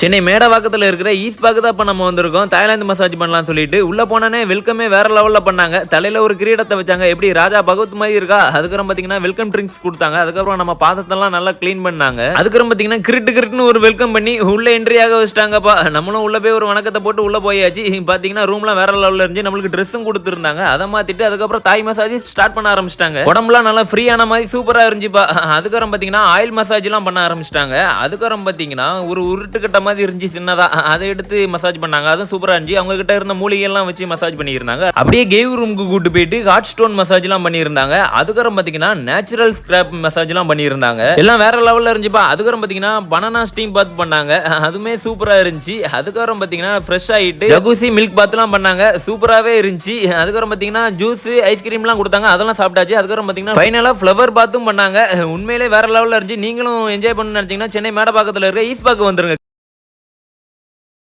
சென்னை மேடவாக்கத்தில் இருக்கிற ஈஸ்பாக்கு தான் இப்போ நம்ம வந்திருக்கோம். தாய்லாந்து மசாஜ் பண்ணலாம்னு சொல்லிட்டு உள்ள போனோன்னே வெல்கமே வேற லெவலில் பண்ணாங்க. தலையில ஒரு கிரீடத்தை வச்சாங்க, எப்படி ராஜா பகவத் மாதிரி இருக்கா. அதுக்கப்புறம் பார்த்தீங்கன்னா வெல்கம் ட்ரிங்க்ஸ் கொடுத்தாங்க. அதுக்கப்புறம் நம்ம பாதத்தெல்லாம் நல்லா க்ளீன் பண்ணாங்க. அதுக்கப்புறம் பார்த்தீங்கன்னா கிரிட்டுன்னு ஒரு வெல்கம் பண்ணி உள்ள என்ட்ரியாக வச்சிட்டாங்கப்பா. நம்மளும் உள்ள போய் ஒரு வணக்கத்தை போட்டு உள்ள போயாச்சு. பார்த்தீங்கன்னா ரூம்லாம் வேற லெவலில் இருந்துச்சு. நம்மளுக்கு ட்ரெஸ்ஸும் கொடுத்துருந்தாங்க. அதை மாத்திட்டு அதுக்கப்புறம் தாய் மசாஜ் ஸ்டார்ட் பண்ண ஆரம்பிச்சிட்டாங்க. உடம்புலாம் நல்லா ஃப்ரீயான மாதிரி சூப்பரா இருந்துச்சுப்பா. அதுக்கப்புறம் பார்த்தீங்கன்னா ஆயில் மசாஜ் எல்லாம் பண்ண ஆரம்பிச்சிட்டாங்க. அதுக்கப்புறம் பார்த்தீங்கன்னா ஒரு உருட்டுக்கட்ட மாதிரி இருந்துச்சு சின்னதா, அதை எடுத்து மசாஜ் பண்ணாங்க. அதுவும் சூப்பரா இருந்துச்சு. அவங்க கிட்ட இருந்த மூலிகை எல்லாம் வச்சு மசாஜ் பண்ணியிருந்தாங்க. அப்படியே கேவ் ரூமுக்கு கூட்டு போயிட்டு ஹாட் ஸ்டோன் மசாஜ் எல்லாம் பண்ணியிருந்தாங்க. அதுக்கப்புறம் பாத்தீங்கன்னா நேச்சுரல் ஸ்கிராப் மசாஜ் எல்லாம் பண்ணியிருந்தாங்க. எல்லாம் வேற லெவல்ல இருந்துச்சுப்பா. அதுக்கப்புறம் பாத்தீங்கன்னா பனானா ஸ்டீம் பாத் பண்ணாங்க. அதுவுமே சூப்பரா இருந்துச்சு. அதுக்கப்புறம் பாத்தீங்கன்னா ஃப்ரெஷ் ஆயிட்டு ஜகுசி மில்க் பாத் எல்லாம் பண்ணாங்க. சூப்பராவே இருந்துச்சு. அதுக்கப்புறம் பாத்தீங்கன்னா ஜூஸ் ஐஸ்கிரீம் எல்லாம் கொடுத்தாங்க. அதெல்லாம் சாப்பிட்டாச்சு. அதுக்கப்புறம் பாத்தீங்கன்னா ஃபைனலா ஃப்ளவர் பாத்தும் பண்ணாங்க. உண்மையிலே வேற லெவல்ல இருந்துச்சு. நீங்களும் என்ஜாய் பண்ணணும்னு நினைச்சீங்கன்னா சென்னை மேடப்பாக்கத்துல இருக்க ஈஸ்பாக்கு வந்துருங்க.